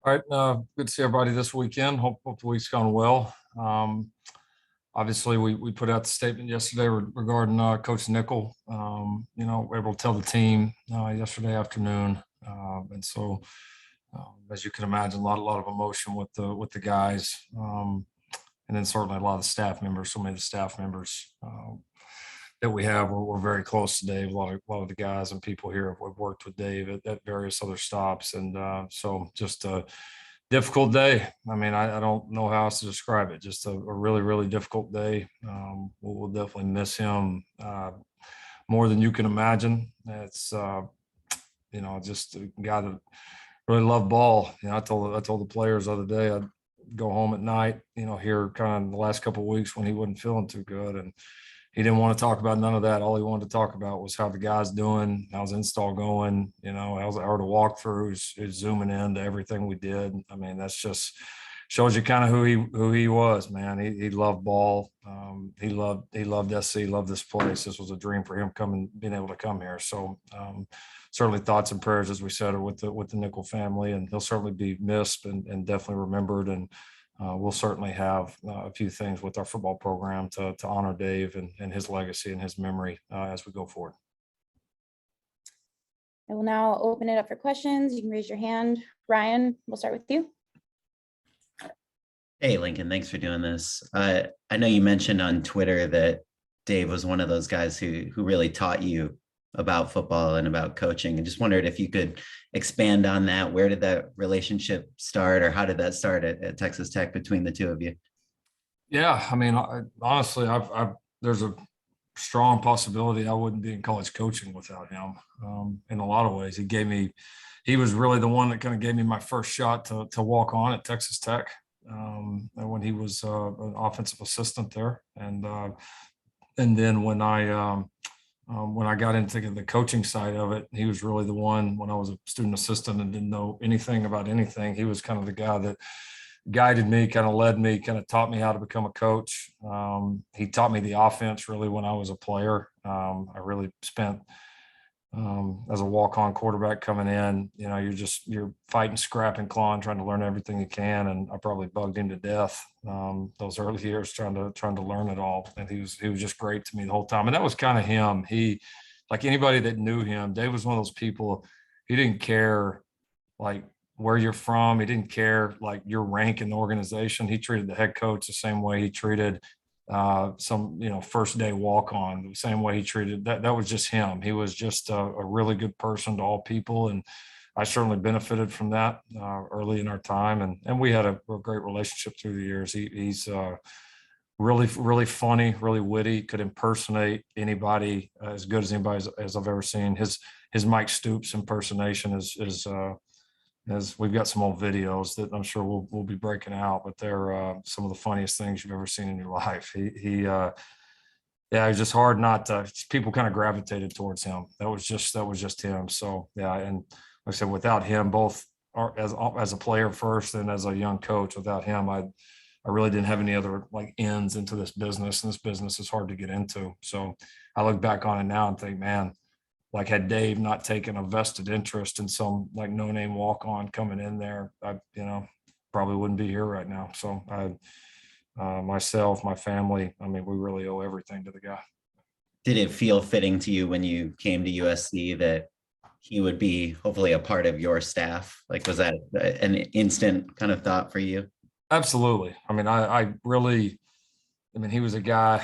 All right, good to see everybody this weekend. Hope the week's gone well. Obviously, we put out the statement yesterday regarding Coach Nichol. We're able to tell the team yesterday afternoon, and so as you can imagine, a lot of emotion with the guys, and then certainly a lot of the staff members. So many of the staff members that we have, we're very close to Dave. A lot of the guys and people here have worked with Dave at various other stops, and so just a difficult day. I mean, I don't know how else to describe it. Just a really, really difficult day. We'll definitely miss him more than you can imagine. It's just a guy that really loved ball. I told the players the other day I'd go home at night. Here kind of the last couple of weeks when he wasn't feeling too good, and he didn't want to talk about none of that. All he wanted to talk about was how the guy's doing, how's the install going, how's the walkthrough, is zooming in to everything we did. I mean, that's just shows you kind of who he was, man. He loved ball. He loved SC, loved this place. This was a dream for him being able to come here. So certainly thoughts and prayers, as we said, are with the Nichol family, and he'll certainly be missed and definitely remembered. And we'll certainly have a few things with our football program to honor Dave and his legacy and his memory as we go forward. I will now open it up for questions. You can raise your hand. Ryan, we'll start with you. Hey, Lincoln, thanks for doing this. I know you mentioned on Twitter that Dave was one of those guys who really taught you about football and about coaching. I just wondered if you could expand on that. Where did that relationship start, or how did that start at Texas Tech between the two of you? Yeah, I mean, honestly, there's a strong possibility I wouldn't be in college coaching without him. In a lot of ways, he was really the one that kind of gave me my first shot to walk on at Texas Tech when he was an offensive assistant there, and then when I got into the coaching side of it, he was really the one. When I was a student assistant and didn't know anything about anything, he was kind of the guy that guided me, kind of led me, kind of taught me how to become a coach. He taught me the offense really when I was a player. I really spent as a walk-on quarterback coming in, you're fighting, scrapping, clawing, trying to learn everything you can. And I probably bugged him to death those early years trying to learn it all. And he was just great to me the whole time. And that was kind of him. He, like anybody that knew him, Dave was one of those people. He didn't care like where you're from. He didn't care like your rank in the organization. He treated the head coach the same way he treated some first day walk on, the same way he treated that was just him. He was just a really good person to all people, and I certainly benefited from that early in our time, and we had a great relationship through the years. He's really funny, really witty, could impersonate anybody as good as anybody as I've ever seen. His Mike Stoops impersonation is as we've got some old videos that I'm sure we'll be breaking out, but they're some of the funniest things you've ever seen in your life. It was just hard not to. People kind of gravitated towards him. That was just him. So yeah, and like I said, without him, both as a player first and as a young coach, without him, I really didn't have any other like ends into this business, and this business is hard to get into. So I look back on it now and think, man, like had Dave not taken a vested interest in some like no-name walk-on coming in there, I probably wouldn't be here right now. So myself, my family, I mean, we really owe everything to the guy. Did it feel fitting to you when you came to USC that he would be hopefully a part of your staff? Like, was that an instant kind of thought for you? Absolutely. I mean, he was a guy,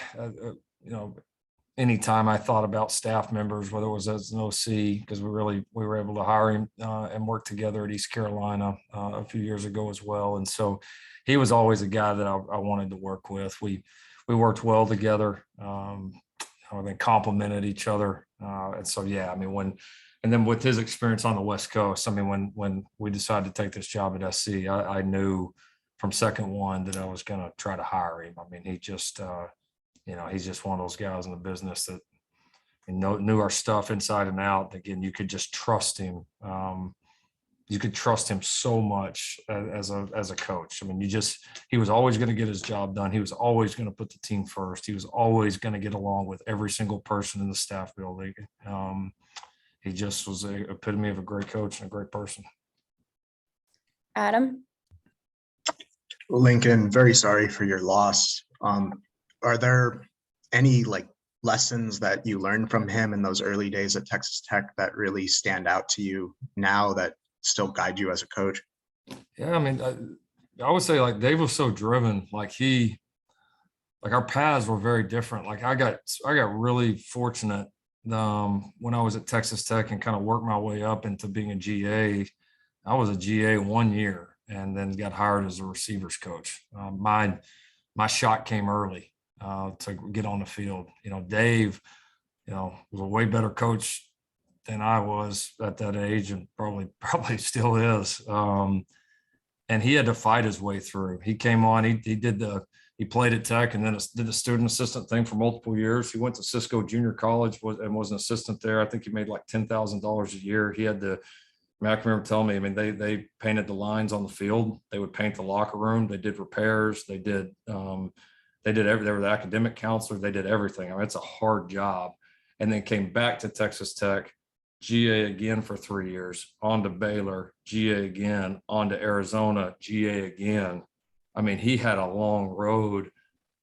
anytime I thought about staff members, whether it was as an OC, because we were able to hire him and work together at East Carolina a few years ago as well. And so he was always a guy that I wanted to work with. We worked well together. They complemented each other. And so, yeah, I mean, and then with his experience on the West Coast, I mean, when we decided to take this job at SC, I knew from second one that I was going to try to hire him. I mean, he just, he's just one of those guys in the business that knew our stuff inside and out. Again, you could just trust him. You could trust him so much as a coach. I mean, he was always going to get his job done. He was always going to put the team first. He was always going to get along with every single person in the staff building. He just was an epitome of a great coach and a great person. Adam? Lincoln, very sorry for your loss. Are there any lessons that you learned from him in those early days at Texas Tech that really stand out to you now that still guide you as a coach? Yeah, I mean, I would say like Dave was so driven, like our paths were very different. Like I got really fortunate when I was at Texas Tech and kind of worked my way up into being a GA. I was a GA 1 year and then got hired as a receivers coach. My shot came early to get on the field. Dave, was a way better coach than I was at that age, and probably still is. And he had to fight his way through. He came on. He played at Tech and then did the student assistant thing for multiple years. He went to Cisco Junior College and was an assistant there. I think he made like $10,000 a year. He had to. I can remember telling me. I mean, they painted the lines on the field. They would paint the locker room. They did repairs. They did everything. They were the academic counselor. They did everything. I mean, it's a hard job. And then came back to Texas Tech, GA again for 3 years, on to Baylor, GA again, on to Arizona, GA again. I mean, he had a long road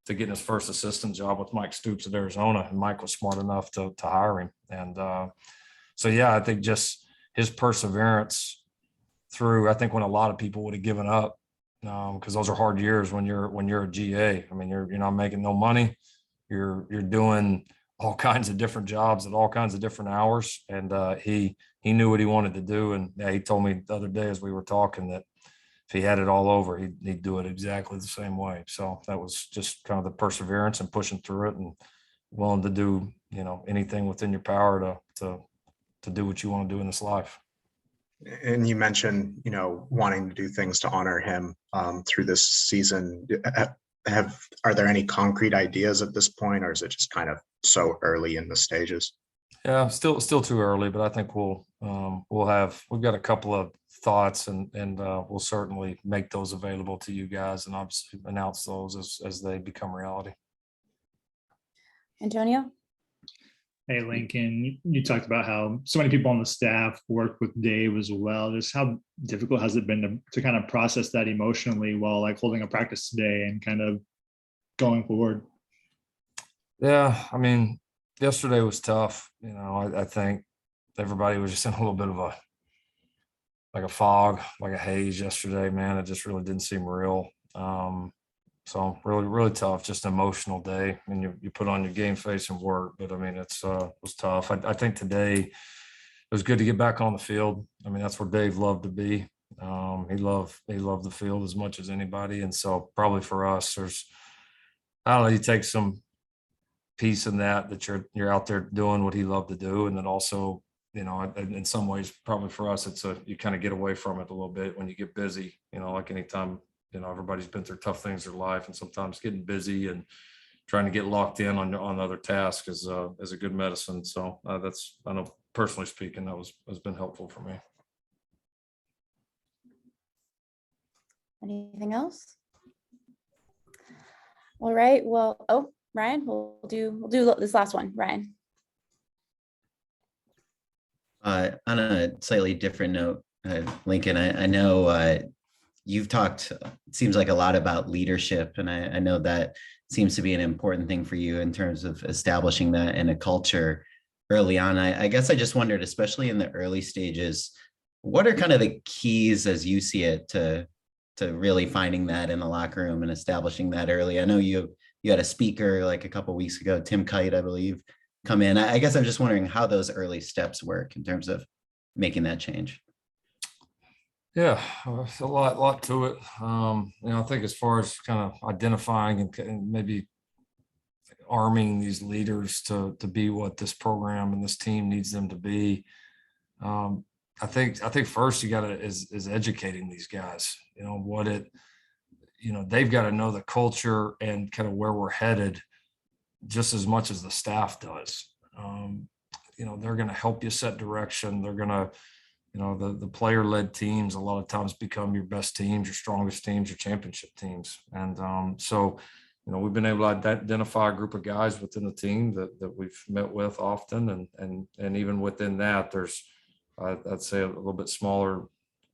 to getting his first assistant job with Mike Stoops at Arizona, and Mike was smart enough to hire him. And so, yeah, I think just his perseverance through, I think when a lot of people would have given up, because those are hard years when you're a GA. I mean, you're not making no money. You're doing all kinds of different jobs at all kinds of different hours. And he knew what he wanted to do. And yeah, he told me the other day as we were talking that if he had it all over, he'd do it exactly the same way. So that was just kind of the perseverance and pushing through it and willing to do, anything within your power to do what you want to do in this life. And you mentioned, wanting to do things to honor him through this season. Are there any concrete ideas at this point, or is it just kind of so early in the stages? Yeah, still too early, but I think we've got a couple of thoughts and we'll certainly make those available to you guys and obviously announce those as they become reality. Antonio? Hey, Lincoln, you talked about how so many people on the staff work with Dave as well. Just how difficult has it been to kind of process that emotionally while like holding a practice today and kind of going forward? Yeah, I mean, yesterday was tough. I think everybody was just in a little bit of a fog, like a haze yesterday, man. It just really didn't seem real. So really, really tough, just an emotional day. I mean, you put on your game face and work, but I mean, it was tough. I think today it was good to get back on the field. I mean, that's where Dave loved to be. He loved the field as much as anybody. And so probably for us, I don't know, you take some piece in that you're out there doing what he loved to do. And then also, in some ways, probably for us, you kind of get away from it a little bit when you get busy, like anytime, everybody's been through tough things in their life, and sometimes getting busy and trying to get locked in on other tasks is a good medicine. So that's, I know personally speaking, has been helpful for me. Anything else? All right. Well, Ryan, we'll do this last one. Ryan. On a slightly different note, Lincoln, I know you've talked, it seems like a lot about leadership, and I know that seems to be an important thing for you in terms of establishing that in a culture early on. I guess I just wondered, especially in the early stages, what are kind of the keys as you see it to really finding that in the locker room and establishing that early? I know you had a speaker like a couple of weeks ago, Tim Kite, I believe, come in. I guess I'm just wondering how those early steps work in terms of making that change. Yeah, a lot to it. I think as far as kind of identifying and maybe arming these leaders to be what this program and this team needs them to be. I think first you got to is educating these guys. They've got to know the culture and kind of where we're headed just as much as the staff does. They're going to help you set direction. They're going to, the player-led teams a lot of times become your best teams, your strongest teams, your championship teams. And so, we've been able to identify a group of guys within the team that we've met with often. And even within that, there's, I'd say a little bit smaller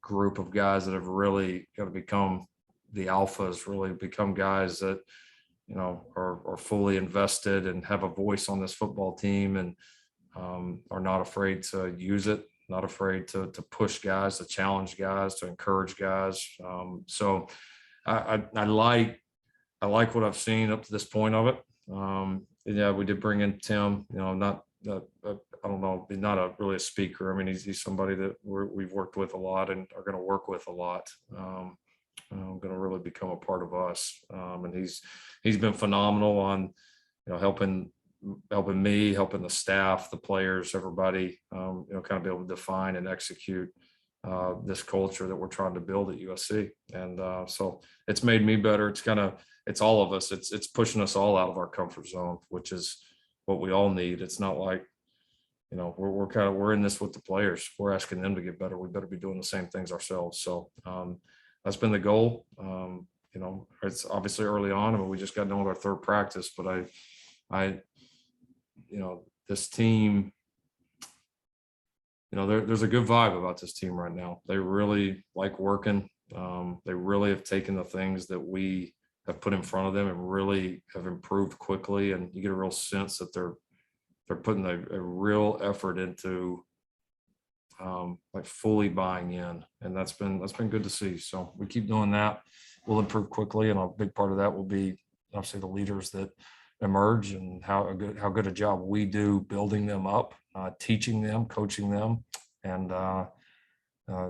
group of guys that have really got to become the alphas, really become guys that, you know, are fully invested and have a voice on this football team, and are not afraid to use it, not afraid to push guys, to challenge guys, to encourage guys. So I like what I've seen up to this point of it. Yeah, we did bring in Tim, you know, not I don't know, he's not really a speaker. I mean, he's somebody that we've worked with a lot and are going to work with a lot. Going to really become a part of us. And he's been phenomenal on, you know, helping me, helping the staff, the players, everybody, you know, kind of be able to define and execute this culture that we're trying to build at USC. And so it's made me better. It's all of us. It's pushing us all out of our comfort zone, which is what we all need. It's not like, you know, we're in this with the players. We're asking them to get better. We better be doing the same things ourselves. So that's been the goal. You know, it's obviously early on. I mean, we just got done with our third practice, but you know, this team, you know, there's a good vibe about this team right now. They really like working. They really have taken the things that we have put in front of them and really have improved quickly. And you get a real sense that they're putting a real effort into like fully buying in. And that's been good to see. So we keep doing that. We'll improve quickly. And a big part of that will be obviously the leaders that emerge and how good a job we do building them up, teaching them, coaching them. And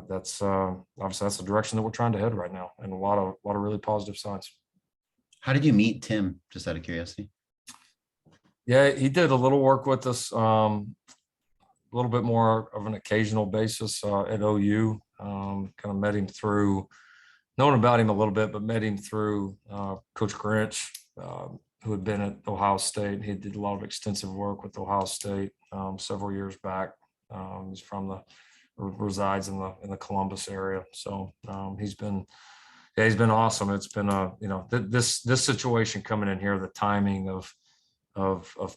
that's obviously that's the direction that we're trying to head right now, and a lot of really positive signs. How did you meet Tim? Just out of curiosity. Yeah, he did a little work with us, a little bit more of an occasional basis at OU. Kind of met him through, known about him a little bit, but met him through Coach Grinch, who had been at Ohio State. He did a lot of extensive work with Ohio State several years back. He's resides in the Columbus area. So he's been awesome. It's been you know, this situation coming in here, the timing of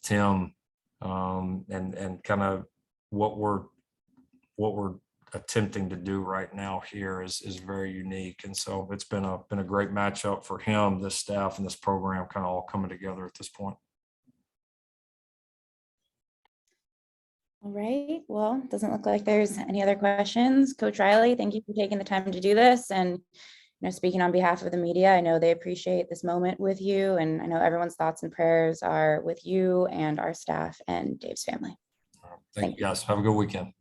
Tim and kind of what we're attempting to do right now here is very unique. And so it's been a great matchup for him, this staff and this program kind of all coming together at this point. All right, well, doesn't look like there's any other questions. Coach Riley, thank you for taking the time to do this. And, you know, speaking on behalf of the media, I know they appreciate this moment with you. And I know everyone's thoughts and prayers are with you and our staff and Dave's family. Thank you guys. Have a good weekend.